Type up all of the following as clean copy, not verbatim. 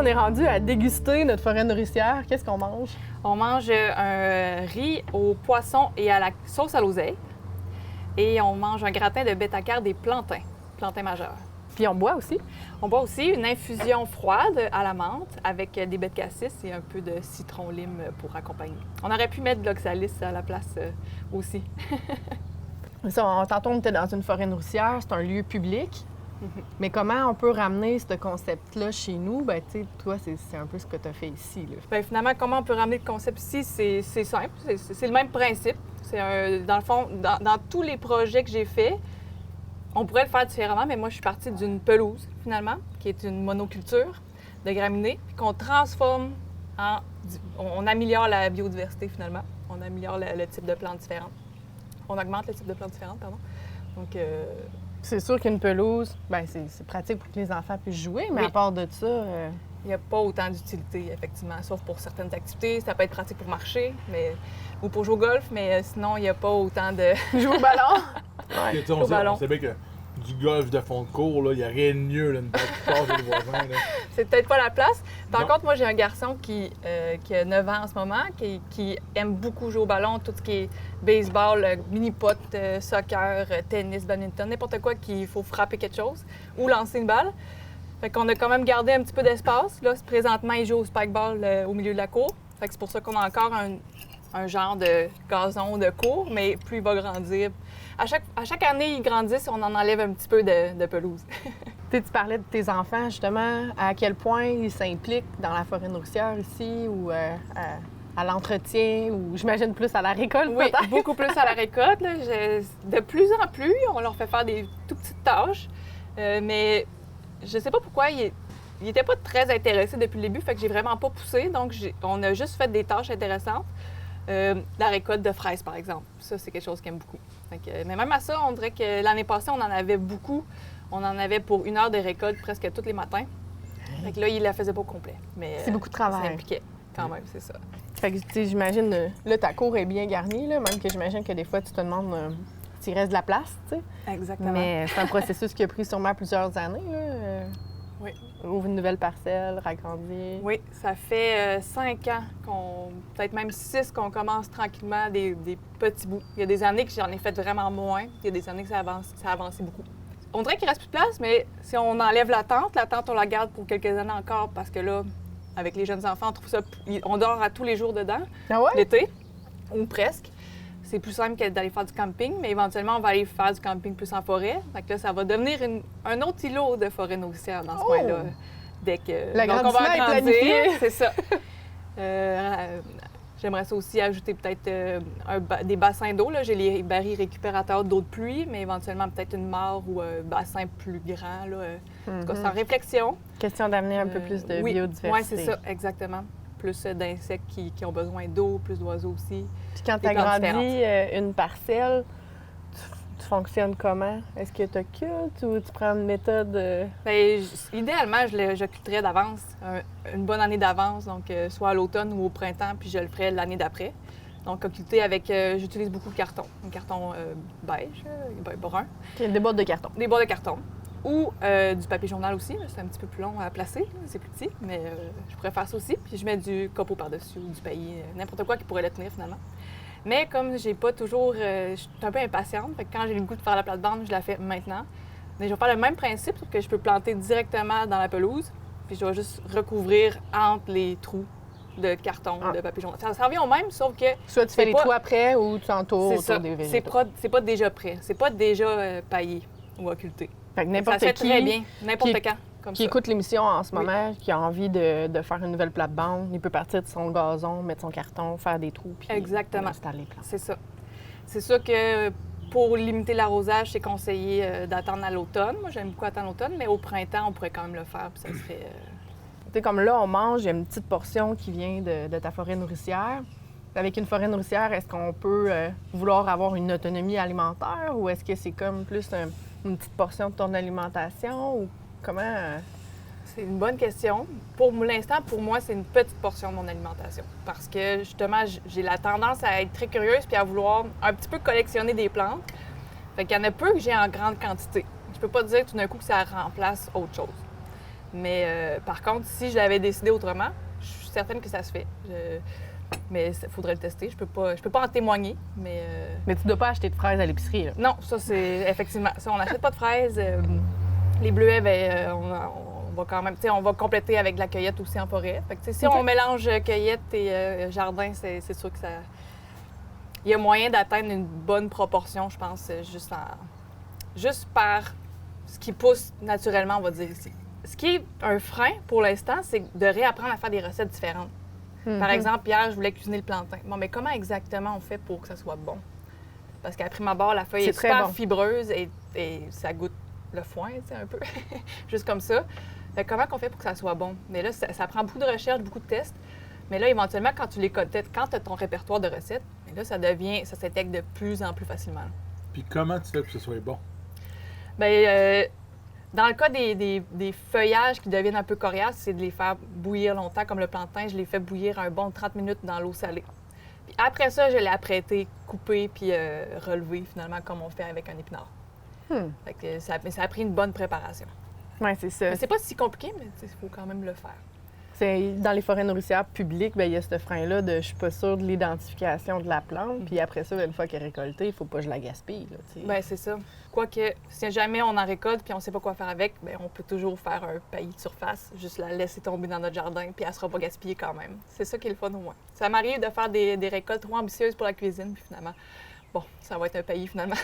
on est rendu à déguster notre forêt nourricière. Qu'est-ce qu'on mange? On mange un riz au poisson et à la sauce à l'oseille. Et on mange un gratin de bêta-carre des plantains majeurs. Puis on boit aussi. On boit aussi une infusion froide à la menthe avec des baies de cassis et un peu de citron-lime pour accompagner. On aurait pu mettre de l'oxalis à la place aussi. Tantôt, on était dans une forêt nourricière, c'est un lieu public. Mais comment on peut ramener ce concept-là chez nous? Bien, tu sais, toi, c'est un peu ce que tu as fait ici. Là. Bien, finalement, comment on peut ramener le concept ici? C'est simple, c'est le même principe. Dans le fond, dans tous les projets que j'ai faits, on pourrait le faire différemment, mais moi, je suis partie d'une pelouse, finalement, qui est une monoculture de graminées, puis qu'on transforme on améliore la biodiversité, finalement. On améliore le type de plantes différentes. On augmente le type de plantes différentes, pardon. Donc, c'est sûr qu'une pelouse, bien, c'est pratique pour que les enfants puissent jouer, mais oui. À part de ça... Il n'y a pas autant d'utilité, effectivement, sauf pour certaines activités. Ça peut être pratique pour marcher ou pour jouer au golf, mais sinon, il n'y a pas autant de... Jouer au ballon? Ouais. On sait bien que du golf de fond de cours, il n'y a rien de mieux, là, une tête qui passe les voisins. Là. C'est peut-être pas la place. Par contre, moi, j'ai un garçon qui a 9 ans en ce moment, qui aime beaucoup jouer au ballon, tout ce qui est baseball, mini-pot, soccer, tennis, badminton, n'importe quoi qu'il faut frapper quelque chose ou lancer une balle. Fait qu'on a quand même gardé un petit peu d'espace. Là, présentement, il joue au spike-ball au milieu de la cour. Fait que c'est pour ça qu'on a encore un genre de gazon de cour, mais plus il va grandir. À chaque année, ils grandissent, on en enlève un petit peu de pelouse. Tu parlais de tes enfants, justement, à quel point ils s'impliquent dans la forêt nourricière ici ou à l'entretien ou j'imagine plus à la récolte, oui, peut-être? Beaucoup plus à la récolte. Là. De plus en plus, on leur fait faire des tout petites tâches, mais je sais pas pourquoi ils n'étaient pas très intéressés depuis le début, fait que j'ai vraiment pas poussé, donc on a juste fait des tâches intéressantes. La récolte de fraises, par exemple. Ça, c'est quelque chose qu'ils aiment beaucoup. Mais même à ça, on dirait que l'année passée, on en avait beaucoup. On en avait pour 1 heure de récolte presque tous les matins. Fait que là, ils la faisaient pas au complet. Mais c'est beaucoup de travail. Ça impliquait quand même, c'est ça. Fait que, tu sais, j'imagine, là, ta cour est bien garnie, là, même que j'imagine que des fois, tu te demandes s'il reste de la place, tu sais. Exactement. Mais c'est un processus qui a pris sûrement plusieurs années, là. Oui. Ouvre une nouvelle parcelle, ragrandir. Oui, ça fait 5 ans, peut-être même 6, qu'on commence tranquillement des petits bouts. Il y a des années que j'en ai fait vraiment moins. Il y a des années que ça a avancé beaucoup. On dirait qu'il reste plus de place, mais si on enlève la tente, on la garde pour quelques années encore parce que là, avec les jeunes enfants, on dort à tous les jours dedans, l'été, ou presque. C'est plus simple que d'aller faire du camping, mais éventuellement, on va aller faire du camping plus en forêt. Fait que là, ça va devenir un autre îlot de forêt nourricière dans ce coin-là. Dès que l'agrandissement on va est planifié. c'est ça. J'aimerais ça aussi ajouter peut-être des bassins d'eau. Là. J'ai les barils récupérateurs d'eau de pluie, mais éventuellement peut-être une mare ou un bassin plus grand. Là. En tout cas, c'est en réflexion. Question d'amener un peu plus de biodiversité. Oui, c'est ça, exactement. Plus d'insectes qui ont besoin d'eau, plus d'oiseaux aussi. Puis quand tu agrandis une parcelle, tu fonctionnes comment? Est-ce que tu occultes ou tu prends une méthode? Bien, idéalement, j'occulterais d'avance, une bonne année d'avance, donc soit à l'automne ou au printemps, puis je le ferais l'année d'après. Donc, occulter avec, j'utilise beaucoup de carton, un carton beige, brun. Des boîtes de carton. Des boîtes de carton. Ou du papier journal aussi, c'est un petit peu plus long à placer, c'est plus petit, mais je pourrais faire ça aussi. Puis je mets du copeaux par-dessus ou du paillis, n'importe quoi qui pourrait le tenir finalement. Mais comme j'ai pas toujours, je suis un peu impatiente, fait que quand j'ai le goût de faire la plate-bande, je la fais maintenant. Mais je vais faire le même principe, sauf que je peux planter directement dans la pelouse, puis je dois juste recouvrir entre les trous de carton, de papier journal. Ça revient au même, sauf que... Soit tu fais les trous après ou tu entoures autour des végétaux. C'est pas déjà prêt, c'est pas déjà paillé ou occulté. Fait que n'importe ça se fait très bien, n'importe quand. Comme qui ça. écoute l'émission en ce moment, qui a envie de faire une nouvelle plate-bande, il peut partir de son gazon, mettre son carton, faire des trous, puis installer les plantes. C'est ça. C'est ça que pour limiter l'arrosage, c'est conseillé d'attendre à l'automne. Moi, j'aime beaucoup attendre l'automne, mais au printemps, on pourrait quand même le faire, puis ça se fait... Tu sais, comme là, on mange, il y a une petite portion qui vient de ta forêt nourricière. Avec une forêt nourricière, est-ce qu'on peut vouloir avoir une autonomie alimentaire ou est-ce que c'est comme plus une petite portion de ton alimentation ou comment? C'est une bonne question. Pour l'instant, pour moi, c'est une petite portion de mon alimentation. Parce que, justement, j'ai la tendance à être très curieuse puis à vouloir un petit peu collectionner des plantes. Fait qu'il y en a peu que j'ai en grande quantité. Je peux pas dire tout d'un coup que ça remplace autre chose. Mais par contre, si je l'avais décidé autrement, je suis certaine que ça se fait. Mais il faudrait le tester. Je peux pas en témoigner, mais... Mais tu dois pas acheter de fraises à l'épicerie, là. Non, ça, c'est effectivement... Ça, on n'achète pas de fraises. Les bleuets, bien, on va quand même... Tu sais, on va compléter avec de la cueillette aussi en forêt. Fait que, tu sais, si on mélange cueillette et jardin, c'est sûr que ça... Il y a moyen d'atteindre une bonne proportion, je pense, juste par ce qui pousse naturellement, on va dire ici. Ce qui est un frein pour l'instant, c'est de réapprendre à faire des recettes différentes. Par exemple, hier, je voulais cuisiner le plantain. Bon, mais comment exactement on fait pour que ça soit bon? Parce qu'à prime abord, la feuille est super fibreuse et ça goûte le foin, tu sais, un peu. Juste comme ça. Fait comment on fait pour que ça soit bon? Mais là, ça prend beaucoup de recherche, beaucoup de tests. Mais là, éventuellement, quand tu as ton répertoire de recettes, là, ça s'intègre de plus en plus facilement. Puis comment tu fais pour que ce soit bon? Bien, dans le cas des feuillages qui deviennent un peu coriaces, c'est de les faire bouillir longtemps, comme le plantain. Je les fais bouillir un bon 30 minutes dans l'eau salée. Puis après ça, je l'ai apprêté, coupé, puis relevé, finalement, comme on fait avec un épinard. Fait que ça a pris une bonne préparation. Oui, c'est ça. Mais c'est pas si compliqué, mais il faut quand même le faire. Dans les forêts nourricières publiques, bien, il y a ce frein-là de je suis pas sûre de l'identification de la plante. Puis après ça, une fois qu'elle est récoltée, il faut pas que je la gaspille. Bien, c'est ça. Quoique, si jamais on en récolte puis on sait pas quoi faire avec, bien, on peut toujours faire un paillis de surface, juste la laisser tomber dans notre jardin, puis elle sera pas gaspillée quand même. C'est ça qui est le fun au moins. Ça m'arrive de faire des récoltes trop ambitieuses pour la cuisine, puis finalement, bon, ça va être un paillis finalement.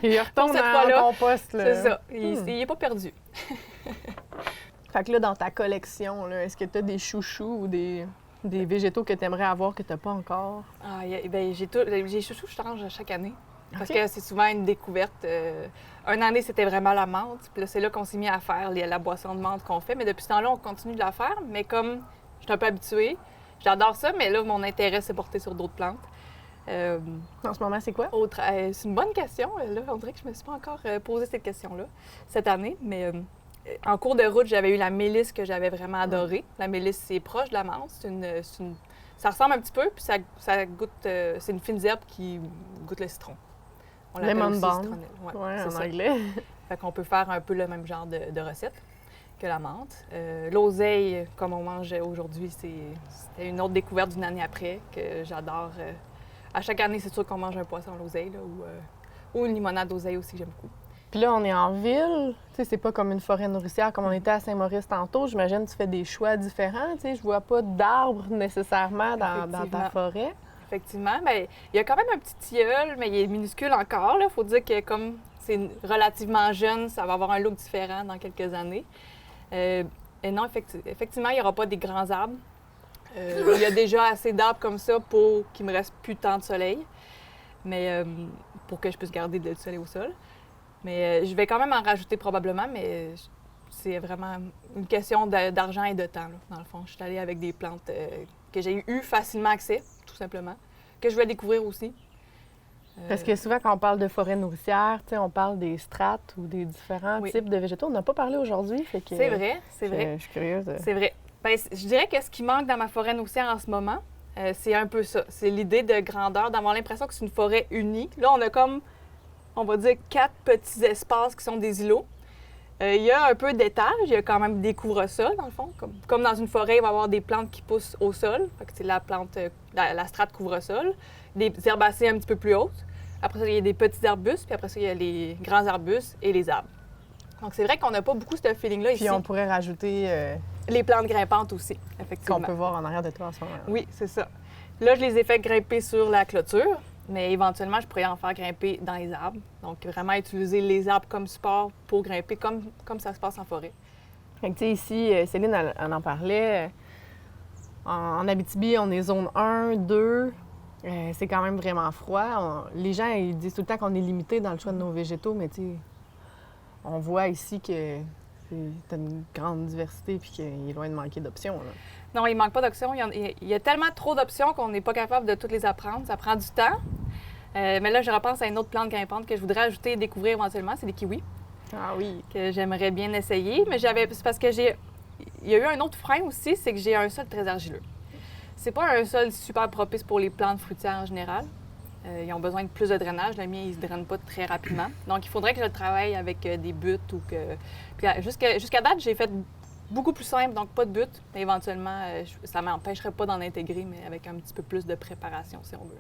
Et il retourne en compost. Là. C'est ça. Il est pas perdu. Fait que là, dans ta collection, là, est-ce que tu as des chouchous ou des végétaux que tu aimerais avoir que tu n'as pas encore? Ah, bien, j'ai chouchous, je change à chaque année. Parce que c'est souvent une découverte. Une année, c'était vraiment la menthe. Puis là, c'est là qu'on s'est mis à faire la boisson de menthe qu'on fait. Mais depuis ce temps-là, on continue de la faire. Mais comme je suis un peu habituée, j'adore ça, mais là, mon intérêt s'est porté sur d'autres plantes. En ce moment, c'est quoi? C'est une bonne question. Là, on dirait que je ne me suis pas encore posé cette question-là cette année. Mais en cours de route, j'avais eu la mélisse que j'avais vraiment adorée. La mélisse, c'est proche de la menthe. Ça ressemble un petit peu, puis ça goûte... c'est une fine herbe qui goûte le citron. On l'appelle Lemon aussi balm. citronnelle. Ouais, en ça. anglais. Fait qu'on peut faire un peu le même genre de recette que la menthe. L'oseille, comme on mange aujourd'hui, c'était une autre découverte d'une année après que j'adore. À chaque année, c'est sûr qu'on mange un poisson à l'oseille, là, ou une limonade d'oseille aussi que j'aime beaucoup. Puis là, on est en ville. Tu sais, c'est pas comme une forêt nourricière comme on était à Saint-Maurice tantôt. J'imagine que tu fais des choix différents. Tu sais, je vois pas d'arbres nécessairement dans ta forêt. Effectivement. Bien, il y a quand même un petit tilleul, mais il est minuscule encore. Il faut dire que comme c'est relativement jeune, ça va avoir un look différent dans quelques années. Et non, effectivement, il n'y aura pas des grands arbres. Il y a déjà assez d'arbres comme ça pour qu'il me reste plus tant de soleil, mais pour que je puisse garder du soleil au sol. Mais je vais quand même en rajouter probablement, mais c'est vraiment une question d'argent et de temps, là, dans le fond. Je suis allée avec des plantes que j'ai eu facilement accès, tout simplement, que je vais découvrir aussi. Parce que souvent, quand on parle de forêt nourricière, on parle des strates ou des différents types de végétaux. On n'a pas parlé aujourd'hui. C'est vrai, c'est vrai. Je suis curieuse. C'est vrai. Bien, je dirais que ce qui manque dans ma forêt nourricière en ce moment, c'est un peu ça. C'est l'idée de grandeur, d'avoir l'impression que c'est une forêt unie. Là, on a comme, on va dire, 4 petits espaces qui sont des îlots. Il y a un peu d'étage, il y a quand même des couvre-sols, dans le fond. Comme dans une forêt, il va y avoir des plantes qui poussent au sol. Fait que c'est la plante, la strate couvre-sol. Des herbacées un petit peu plus hautes. Après ça, il y a des petits arbustes, puis après ça, il y a les grands arbustes et les arbres. Donc, c'est vrai qu'on n'a pas beaucoup ce feeling-là ici. Puis on pourrait rajouter... les plantes grimpantes aussi, effectivement. Qu'on peut voir en arrière de toi en ce moment. Oui, c'est ça. Là, je les ai fait grimper sur la clôture, mais éventuellement, je pourrais en faire grimper dans les arbres. Donc, vraiment utiliser les arbres comme support pour grimper, comme ça se passe en forêt. Fait que, tu sais, ici, Céline, elle en parlait. En Abitibi, on est zone 1, 2. C'est quand même vraiment froid. Les gens, ils disent tout le temps qu'on est limité dans le choix de nos végétaux, mais tu sais, on voit ici que t'as une grande diversité puis qu'il est loin de manquer d'options. Là. Non, il ne manque pas d'options. Il y a tellement trop d'options qu'on n'est pas capable de toutes les apprendre. Ça prend du temps. Mais là, je repense à une autre plante grimpante que je voudrais ajouter et découvrir éventuellement, c'est les kiwis. Ah oui. Que j'aimerais bien essayer. Mais c'est parce que il y a eu un autre frein aussi, c'est que j'ai un sol très argileux. C'est pas un sol super propice pour les plantes fruitières en général. Ils ont besoin de plus de drainage. Le mien, il se draine pas très rapidement. Donc, il faudrait que je travaille avec des buttes ou que... Puis jusqu'à date, j'ai fait beaucoup plus simple, donc pas de but. Mais éventuellement, ça ne m'empêcherait pas d'en intégrer, mais avec un petit peu plus de préparation, si on veut.